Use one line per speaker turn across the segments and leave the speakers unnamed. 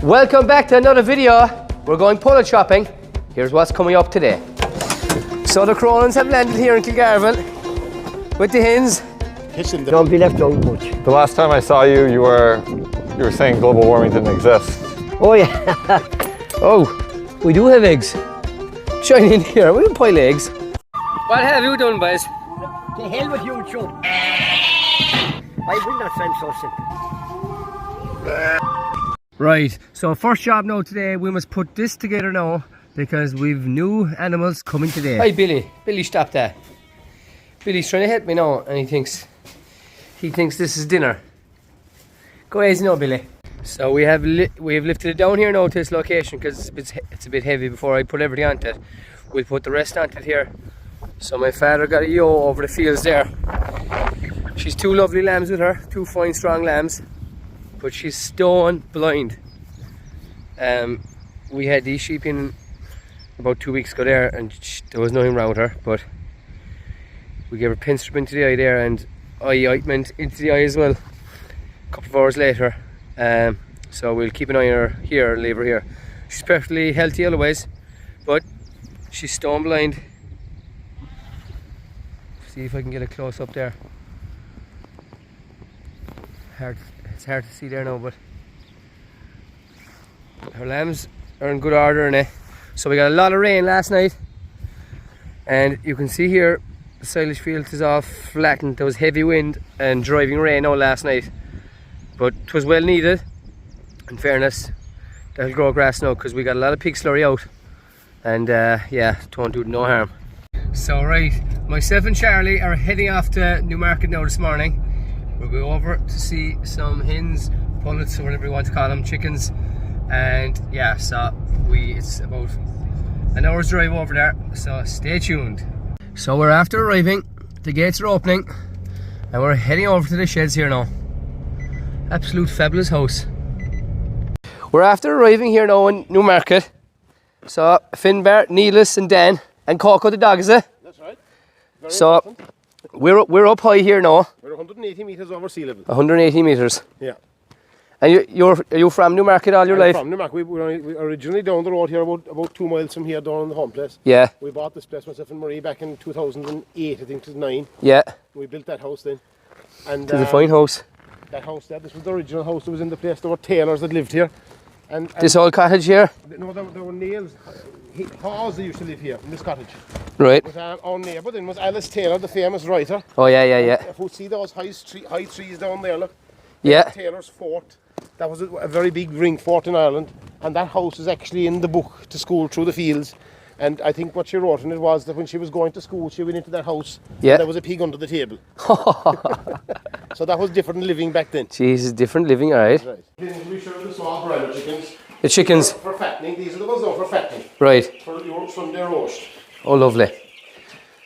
Welcome back to another video. We're going pullet shopping. Here's what's coming up today. So the Cronins have landed here in Kilgarvan with the hens.
Don't be left out much.
The last time I saw you, you were saying global warming didn't exist.
Oh yeah.
Oh, we do have eggs. Shine in here. We can pile eggs. What have you done, boys?
The hell with you, Joe. I will not find so simple.
Right, so first job now today, we must put this together now because we've new animals coming today. Hi Billy, Billy stop that. Billy's trying to help me now and he thinks this is dinner. Go easy now, Billy. So we have lifted it down here now to this location because it's a bit heavy before I put everything onto it. We'll put the rest onto it here. So my father got a yo over the fields there. She's two lovely lambs with her, two fine strong lambs. But she's stone blind. We had these sheep in about 2 weeks ago there and there was nothing wrong with her, but we gave her pin strip into the eye there and eye ointment into the eye as well a couple of hours later. So we'll keep an eye on her here, leave her here. She's perfectly healthy otherwise, but she's stone blind. See if I can get a close up there. It's hard to see there now, but her lambs are in good order now. So we got a lot of rain last night, and you can see here the silage field is all flattened. There was heavy wind and driving rain all last night, but it was well needed. In fairness, that'll grow grass now because we got a lot of pig slurry out, and yeah, it won't do no harm. So right, myself and Charlie are heading off to Newmarket now this morning. We'll go over to see some hens, pullets, or whatever you want to call them, chickens, and yeah, so it's about an hour's drive over there, so stay tuned. So we're after arriving, the gates are opening, and we're heading over to the sheds here now. Absolute fabulous house. We're after arriving here now in Newmarket. So Finbar, Neelis and Dan, and Coco the dog, is it?
That's right.
So we're up high here now.
We're 180 metres over sea level.
180 metres.
Yeah.
And are you from Newmarket all your life?
From Newmarket. We were originally down the road here, about 2 miles from here, down in the home place.
Yeah.
We bought this place, myself and Marie, back in 2008, I think it was 9.
Yeah.
We built that house then. And
It's a fine house.
That house there, this was the original house that was in the place. There were tailors that lived here. And
This old cottage here?
No, there were nails. Haws they used to live here, in this cottage.
Right.
But our neighbour then was Alice Taylor, the famous writer.
Oh yeah.
If you see those high trees down there, look.
Yeah.
Taylor's fort. That was a very big ring fort in Ireland, and that house is actually in the book to school through the fields. And I think what she wrote in it was that when she was going to school, she went into that house.
Yeah.
And there was a pig under the table. So that was different living back then.
Jesus, different living, alright.
Right. Then we show the small broiler chickens.
The chickens.
For fattening. These are the ones now for fattening.
Right.
For your Sunday roast.
Oh, lovely.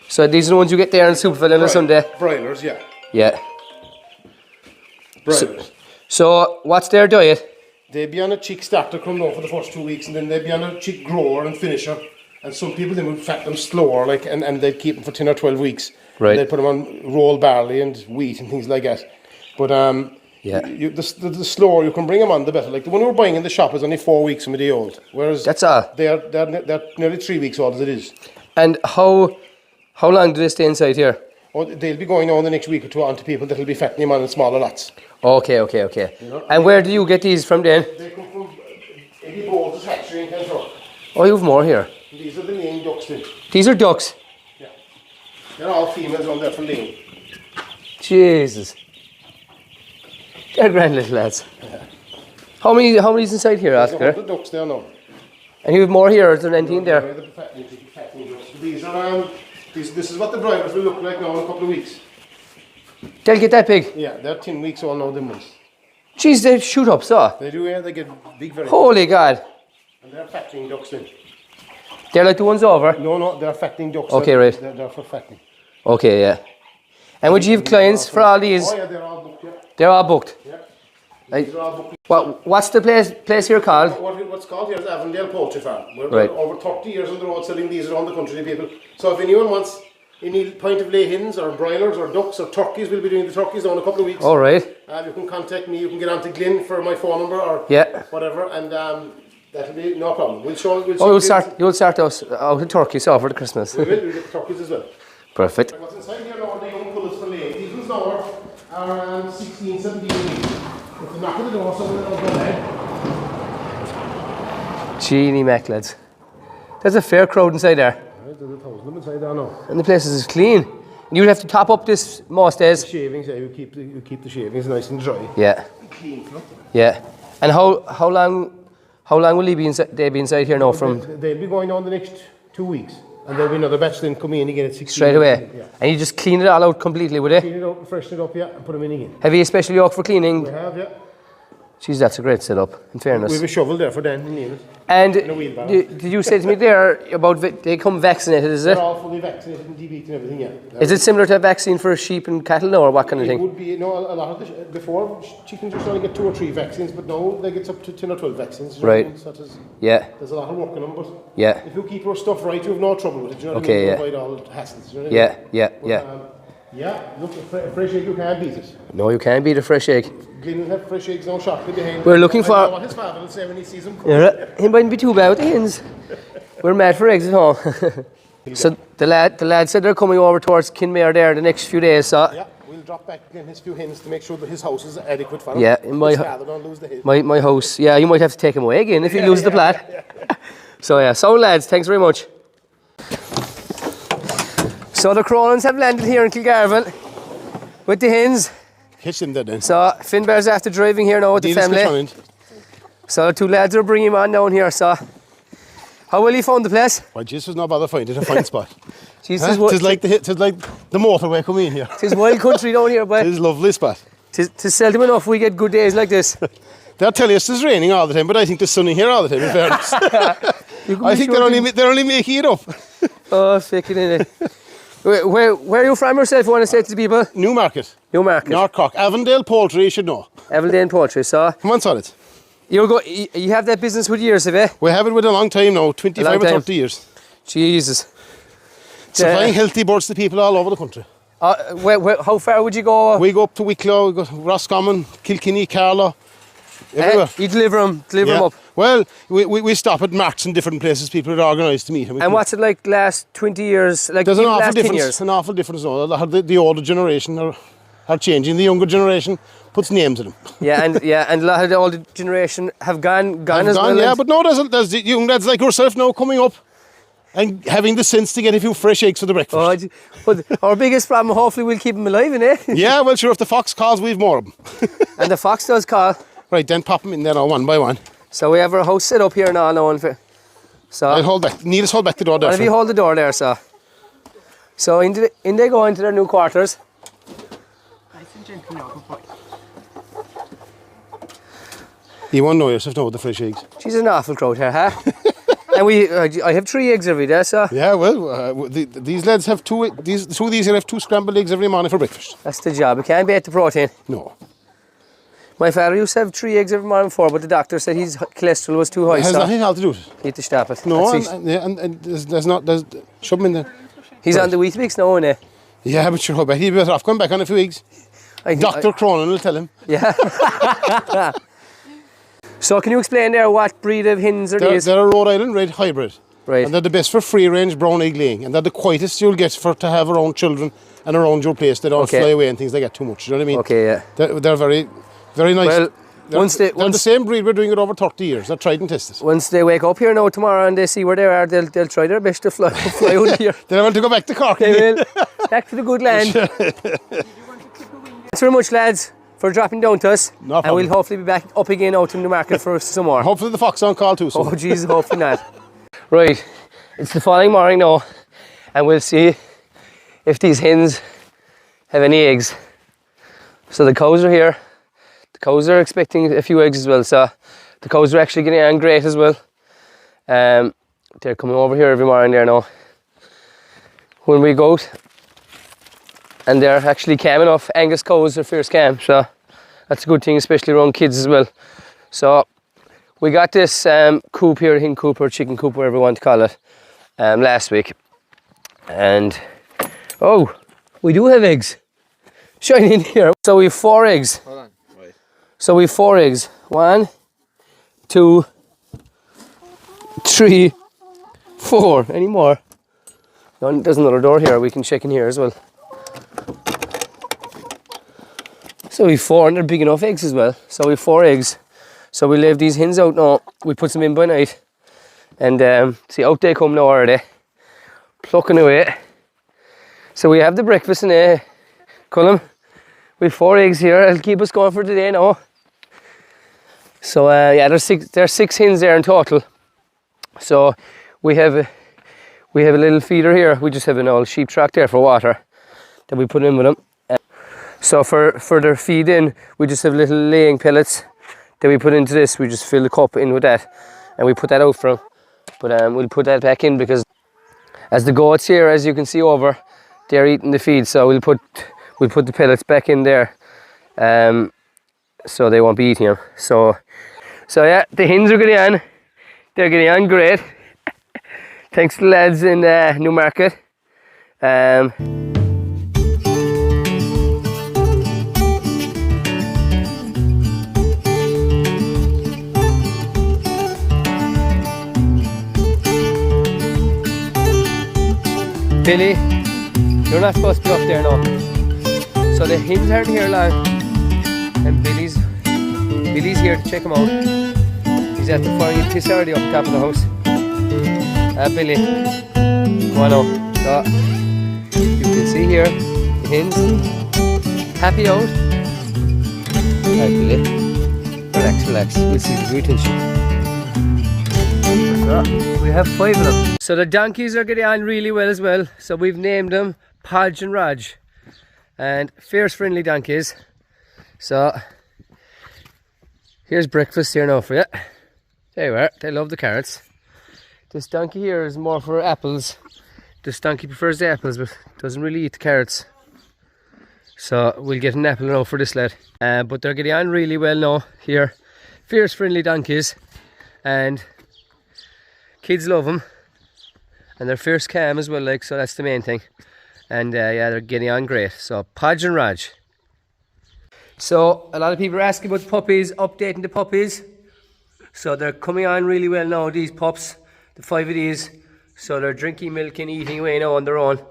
So these are the ones you get there in Superfell on a Sunday?
Broilers, yeah.
Yeah.
Broilers.
So what's their diet?
They'd be on a chick starter come down for the first 2 weeks, and then they'd be on a chick grower and finisher. And some people then would fat them slower, and they'd keep them for 10 or 12 weeks.
Right.
And they'd put them on rolled barley and wheat and things like that. But
yeah,
the slower you can bring them on, the better. Like the one we're buying in the shop is only 4 weeks from a day old, whereas
that's all.
They're nearly 3 weeks old as it is.
And how long do they stay inside here?
Oh, they'll be going on the next week or two on to people that'll be fattening them on in smaller lots.
Okay.
You know?
And where do you get these from then?
They come from Eddie Bowles' hatchery in Kentrock.
Oh, you have more here.
These are the laying ducks then.
These are ducks?
Yeah. They're all females on there for laying.
Jesus. They're grand little lads.
Yeah.
How many's inside here, Oscar?
There's 100 ducks there now.
And you have more here, or is there anything there?
The fattening ducks. These are this is what the broilers will look like now in a couple of weeks.
They'll get that big?
Yeah, they're 10 weeks old now, them ones.
Jeez, they shoot up, so.
They do, yeah, they get big very
Holy God.
And they're fattening ducks then.
They're like the ones over?
No, they're fattening ducks.
Okay, right.
They're for fattening.
Okay, yeah. And would you have clients for all these?
Oh yeah, they're all booked, yeah.
They're all booked?
Yeah.
Like,
These are all booked.
what's the place here called?
What's called here is Avendale Poultry Farm. We're
Right.
over 30 years on the road selling these around the country to people. So if anyone wants Any point of lay hens or broilers or ducks or turkeys, we'll be doing the turkeys now in a couple of weeks.
All right.
You can contact me, you can get on to Glyn for my phone number or whatever, and that'll be no problem. We'll show
you'll start us out of turkeys over the Christmas.
We'll get the turkeys as well.
Perfect.
And what's inside here now are the young pullets for laying. These ones now are 16, 17 weeks. If they knock at the door, someone will go ahead.
Genie Mac, lads. There's a fair crowd inside there.
There's 1,000 of them inside there now.
And the place is clean. And you'll have to top up this most days.
The shavings, you keep the shavings nice and dry.
Yeah.
Clean.
Yeah. And how long will they be inside here now from?
They'll be going on the next 2 weeks. And there'll be another batch then coming in again at 16.
Straight away?
Yeah.
And you just clean it all out completely, would you?
Clean it up, freshen it up, yeah, and put them in again.
Have you a special yoke for cleaning?
We have, yeah.
Jeez, that's a great setup, in fairness.
We have a shovel there for Dan and Neil.
And
a wheelbarrow.
did you say to me there about they come vaccinated, is it?
They're all fully vaccinated and DB'd and everything, yeah.
Is it similar to a vaccine for sheep and cattle now, or what kind of
It
thing?
would be, a lot of before chickens used to only get 2 or 3 vaccines, but now they get up to 10 or 12 vaccines.
Right. There's
a lot of work on them, but if you keep your stuff right, you have no trouble with it. You know what I mean? You avoid all the hassles. You know what I mean? Look, a fresh egg, you can't beat it.
No, you can't beat a fresh egg.
Glyn will have fresh eggs now shortly behind.
We're looking for.
I know what his father will say when he sees them come.
He mightn't be too bad with the hens. We're mad for eggs at home. So the lad said they're coming over towards Kinmare there the next few days. So
yeah, we'll drop back again his few hens to make sure that his house is adequate for him.
Yeah,
his father don't lose the hens.
My house. Yeah, you might have to take him away again if you lose the plat. So lads, thanks very much. So the Cronins have landed here in Kilgarvan with the hens.
Catch them there then.
So Finbar's after driving here now with the family. So the 2 lads are bringing him on down here. So how well you found the place?
Well, Jesus, not bother finding a fine spot.
Jesus,
tis like the motorway coming in here.
It's wild country down here, but
it's a lovely spot.
It's seldom enough we get good days like this.
They'll tell us it's raining all the time, but I think it's sunny here all the time, in fairness. I think they're only making it up.
Oh, faking it. Where are you from yourself, you want to say to the people?
Newmarket. North Cork. Avendale Poultry, you should know.
Avendale Poultry, so.
Come on, solid.
You have that business with years, have you?
We have it with a long time now, 25 or 30 years.
Jesus.
Supplying healthy birds to people all over the country.
How far would you go?
We go up to Wicklow, we go to Roscommon, Kilkenny, Carlow, everywhere.
You deliver them up?
Well, we stop at marts in different places, people are organised to meet them.
And what's it like last 20 years? Like
there's an awful
last
difference.
10 years?
An awful difference now. The older generation are changing. The younger generation puts names in them.
And a lot of the older generation have gone as well.
Yeah, but no, there's the young lads like yourself now coming up and having the sense to get a few fresh eggs for the breakfast.
But our biggest problem, hopefully we'll keep them alive, innit?
Yeah, well sure, if the fox calls, we've more of them.
And the fox does call.
Right, then pop them in there now, one by one.
So we have our house set up here now. So
I'll hold back. Need us hold back the door there.
If you hold the door there, so in they go into their new quarters.
You won't know yourself now with the fresh eggs.
She's an awful crowd here, huh? And I have 3 eggs every day, so.
Yeah, well, these lads have two of these here have 2 scrambled eggs every morning for breakfast.
That's the job. We can't beat the protein.
No.
My father used to have 3 eggs every morning before, but the doctor said his cholesterol was too high.
It has nothing to do with it.
He had to stop it.
No, and there's shove them in there.
He's on the wheat mix now, isn't he?
Yeah, but sure, he'll be better off going back on a few eggs. Dr. Cronin will tell him.
Yeah. So can you explain there what breed of hens are these?
They're a Rhode Island Red hybrid.
Right.
And they're the best for free-range brown egg laying. And they're the quietest you'll get to have around children and around your place. They don't fly away and things like that too much. You know what I mean?
Okay, yeah.
They're very, very nice.
Well,
they're the same breed. We're doing it over 30 years. They're tried and tested.
Once they wake up here now tomorrow and they see where they are, they'll try their best to fly out here.
They want to go back to Cork.
They will. Back to the good land. Thanks very much, lads, for dropping down to us.
No problem.
And we'll hopefully be back up again out in the market for some more.
Hopefully the fox on call too soon.
Oh, Jesus, hopefully not. Right, it's the following morning now, and we'll see if these hens have any eggs. So the cows are here. The cows are expecting a few eggs as well, so the cows are actually getting on great as well. They're coming over here every morning there now. When we go out, and they're actually calm enough. Angus cows are fierce calm, so that's a good thing, especially around kids as well. So we got this coop here, hen coop or chicken coop, whatever you want to call it, last week, and Oh, we do have eggs. Shine in here. So we have 4 eggs.
Hold on. Wait.
So we have 4 eggs. 1, 2, 3, 4. Any more? No, there's another door here. We can check in here as well. So we have 4, and they're big enough eggs as well. So we have 4 eggs. So we leave these hens out now. We put them in by night. And see, out they come now, are they? Plucking away. So we have the breakfast in Cullum. We have 4 eggs here. It'll keep us going for today now. So yeah, there's 6 hens there in total. So we have a little feeder here. We just have an old sheep track there for water that we put in with them. So for their feed in, we just have little laying pellets that we put into this. We just fill the cup in with that, and we put that out for them. But we'll put that back in because as the goats here, as you can see over, they're eating the feed. So we'll put the pellets back in there, so they won't be eating them. So yeah, the hens are getting on. They're getting on great. Thanks to the lads in Newmarket. Billy, you're not supposed to be up there now. So the hens aren't here long, and Billy's here to check them out. He's at the fire piss already up top of the house. Billy, come on now. So you can see here the hens happy out. Alright, Billy, relax. We'll see the retention. So we have 5 of them. So the donkeys are getting on really well as well. So we've named them Podge and Raj, and fierce friendly donkeys. So here's breakfast here now for you. There you are. They love the carrots. This donkey here is more for apples. This donkey prefers the apples but doesn't really eat the carrots. So we'll get an apple now for this lad. But they're getting on really well now here. Fierce friendly donkeys, and kids love them, and they're fierce calm as well, like, so that's the main thing. And yeah, they're getting on great. So Podge and Raj. So a lot of people are asking about the puppies, updating the puppies. So they're coming on really well now, these pups, the 5 of these. So they're drinking milk and eating away now on their own.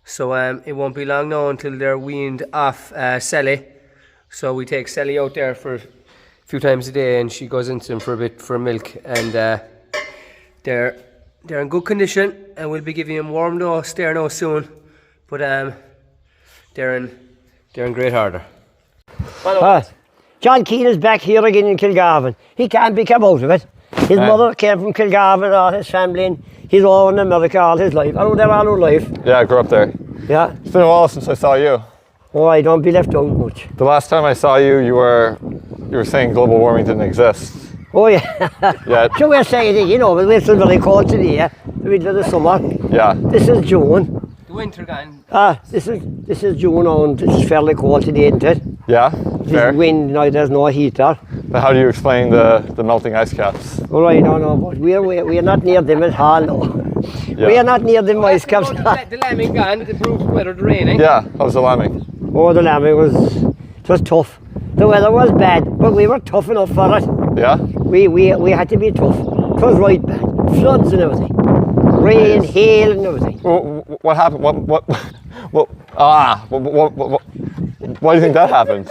So it won't be long now until they're weaned off Sally. So we take Sally out there for a few times a day, and she goes into them for a bit for milk, and they're in good condition, and we'll be giving them warm now, stare now soon. But they're in great order.
John Keane is back here again in Kilgarvan. He can't be come out of it. His mother came from Kilgarvan, all his family, and he's all in America all his life. I know they're all her life.
Yeah, I grew up there.
Yeah.
It's been a while since I saw you.
Oh, I don't be left out much.
The last time I saw you, you were saying global warming didn't exist.
Oh yeah.
Yeah.
So we're saying it, you know, but we're still very cold today, yeah? The middle of the summer.
Yeah.
This is June.
The winter gone.
This is June, and it's fairly cold today, isn't it?
Yeah. Fair.
There's wind now, there's no heater.
But how do you explain the melting ice caps?
Well, I don't know, but we're not near them at all, no.
Yeah.
We are not near them ice caps.
The lambing gone, the proof weather, the raining.
Yeah. How's the lambing?
Oh, the lambing was tough. The weather was bad, but we were tough enough for it.
Yeah.
We had to be tough. It was right bad. Floods and everything. Rain, hail and everything.
What happened? Why do you think that happened?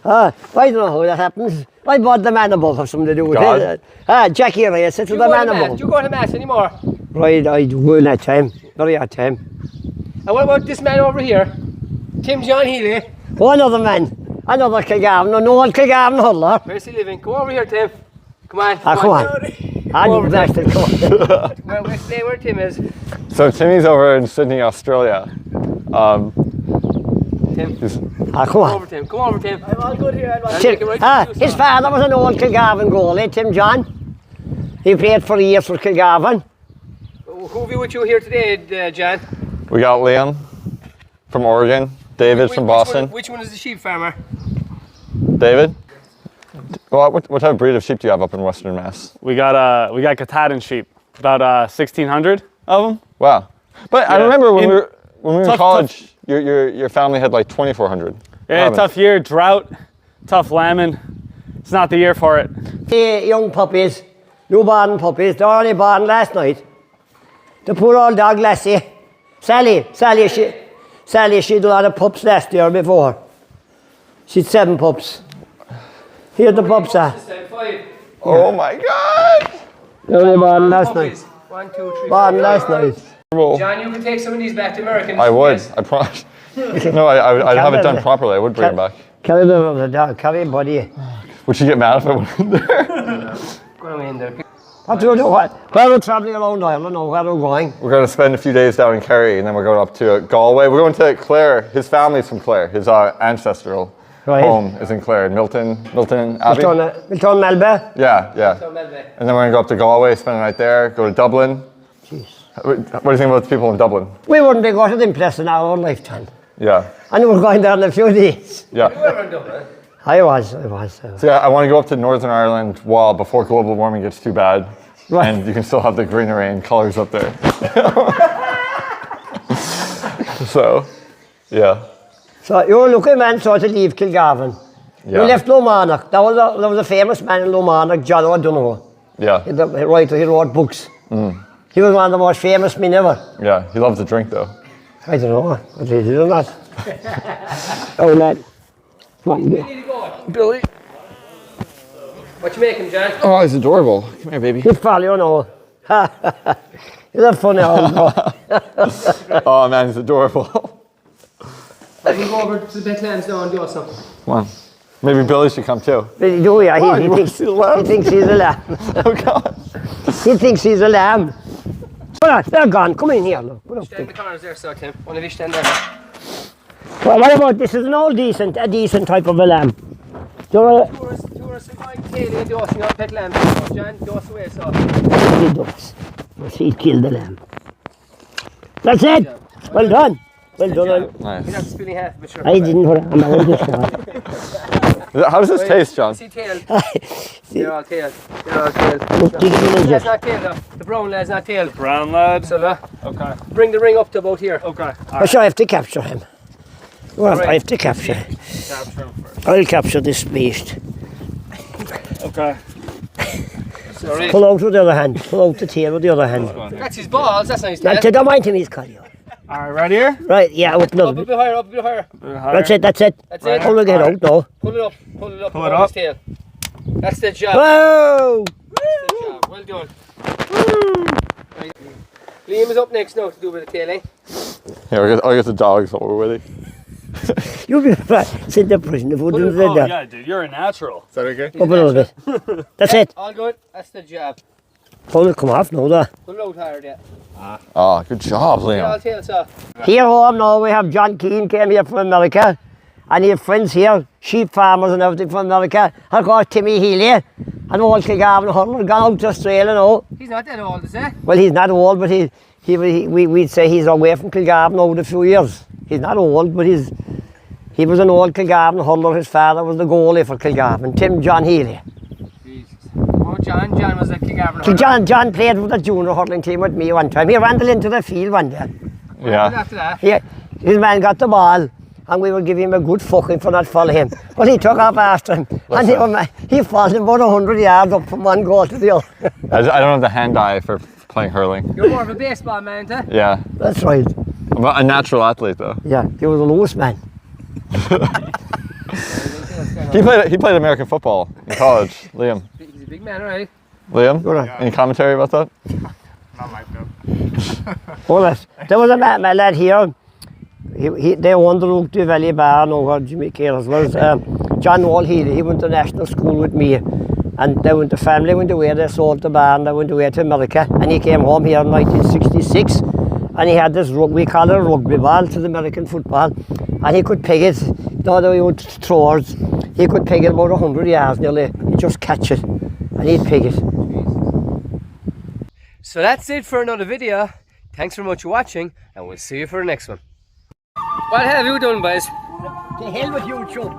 I don't know how that happens. I bought the man above have something to do with
God.
it. Jackie Ray said to the man above.
Do you go to mass anymore?
Right, I do in that time. Very hard time.
And what about this man over here? Tim John Healy.
Oh, another man. Another Kilgarvan, an old Kilgarvan huddler.
Where's he living? Come over here, Tim. Come on.
Come on. I need bastard, come on.
We'll stay where Tim is.
So Timmy's over in Sydney, Australia.
Tim.
Come
Come
on.
over, Tim. Come over, Tim.
His father was an old Kilgarvan goalie, Tim John. He played for years for Kilgarvan.
Who have you with you here today, John?
We got Liam from Oregon, David from Boston.
Which one is the sheep farmer?
David? Well, what type of breed of sheep do you have up in Western Mass?
We got Katahdin sheep, about 1,600 of them.
Wow. But I
Yeah.
remember when when we were in college, your family had like 2,400.
Yeah, tough year, drought, tough lambing. It's not the year for it.
The young puppies, newborn puppies, they're only born last night. The poor old dog lassie, Sally, she had a lot of pups last year before. She'd 7 pups. Here the pups are.
Oh my God!
They're only born last night.
1, 2, 3.
Born last night.
John, you can take some of these back to America.
I would. I promise. No, I'd have it done properly. I would bring it back.
Carry them over the dog, carry him, buddy.
Would she get mad if I went in there?
Go in there.
What do you do? Where are we travelling around Ireland or where are we going?
We're going to spend a few days down in Kerry, and then we're going up to Galway. We're going to Clare. His family's from Clare. His ancestral home is in Clare, Milton Abbey.
Milton Melba?
Yeah. And then we're going to go up to Galway, spend the night there, go to Dublin.
Jeez.
What do you think about the people in Dublin?
We wouldn't be going to them places in our own lifetime.
Yeah.
And we're going there in a few days.
Yeah.
You ever in Dublin?
I was.
So yeah, I want to go up to Northern Ireland before global warming gets too bad.
Right.
And you can still have the greenery and colours up there. So, yeah.
So you're a lucky man to leave Kilgarvan.
Yeah.
You left Lomarnock. There was a famous man in Lomarnock, John O'Donoghue.
Yeah.
The writer, he wrote books. He was one of the most famous men ever.
Yeah, he loves to drink though.
I don't know what he did or not. Oh, lad. Come on,
Billy.
What you making, John?
Oh, he's adorable. Come here, baby.
he's probably, you know. He's a funny old boy.
Oh man, he's adorable.
I can go over to the clams now and do something.
Come on. Maybe Billy should come too.
But he do, yeah. He thinks he's a lamb.
Oh God.
He thinks he's a lamb. Hold on, they're gone. Come in here, look. Put up
Stand in the corners there, so Tim. One of you stand there.
Well, what about this? Is an old decent type of a lamb.
Tourists are going tailing and dosing on pet lambs. John, dose away, so.
He does. He killed the lamb. That's it. Well done. Well done.
Nice.
You're not spilling half of it, sure.
I didn't put it on my own dish.
How does this taste, John?
See tail. They're all tail.
Dig it in
That's
there.
not tail though. The brown lad's not tail.
Brown lad.
So
Okay.
bring the ring up to about here.
Okay.
I shall have to capture him. Well, I have to capture him.
Capture him first.
I'll capture this beast.
Okay.
Sorry.
Pull out with the other hand. Pull out the tail with the other hand.
That's his balls. That's not his tail.
Don't mind him, he's calling you.
Alright, right here?
Right, yeah, up
Up
another
a
bit.
bit higher, up a bit higher.
That's it.
That's it.
Pull the head out now.
Pull it up. Pull it up.
Pull it
above
up.
his tail. That's the job.
Whoa!
That's the job. Well done. Right. Liam is up next now to do with the tail, eh?
Here, I'll get the dogs over with it.
You'll be right. Sit in the prison. If we do
Oh,
that.
yeah, dude, you're a natural.
Is that okay?
Up another bit. That's it.
All good. That's the job.
Pull it, come off now, though.
Pull it out higher there.
Oh, good job,
All
Liam.
tails off.
Here home now, we have John Keane came here from America. And he have friends here, sheep farmers and everything from America. And of course, Timmy Healy. And old Kilgarvan Hunter gone out to Australia now.
He's not that old, is he?
Well, he's not old, but we'd say he's away from Kilgarvan over a few years. He's not old, but he was an old Kilgarvan Hunter. His father was the goalie for Kilgarvan, John Healy.
Jesus. Oh, John was a Kilgarvan.
John played with the junior hurling team with me one time. He ran into the field one day.
Yeah.
After that.
His man got the ball, and we were giving him a good fucking for not following him. But he took off after him, and he followed him about 100 yards up from one goal to the other.
I don't have the hand-eye for playing hurling.
You're more of a baseball man, eh?
Yeah.
That's right.
I'm a natural athlete though.
Yeah, he was a loose man.
He played American football in college, Liam.
He's a big man, right?
Liam,
Good on.
any commentary about that?
Not like that.
Well, there was a lad here. They owned the Rugby Valley Bar over Jimmy Careless was John Wall Healy. He went to national school with me, and the family went away. They sold the bar and they went away to America. And he came home here in 1966, and he had this we call it a rugby ball to the American football, and he could peg it. No, they were chores. He could peg it about 100 yards nearly. He'd just catch it, and he'd peg it.
So that's it for another video. Thanks very much for watching, and we'll see you for the next one. What have you done, boys?
To hell with you, Joe.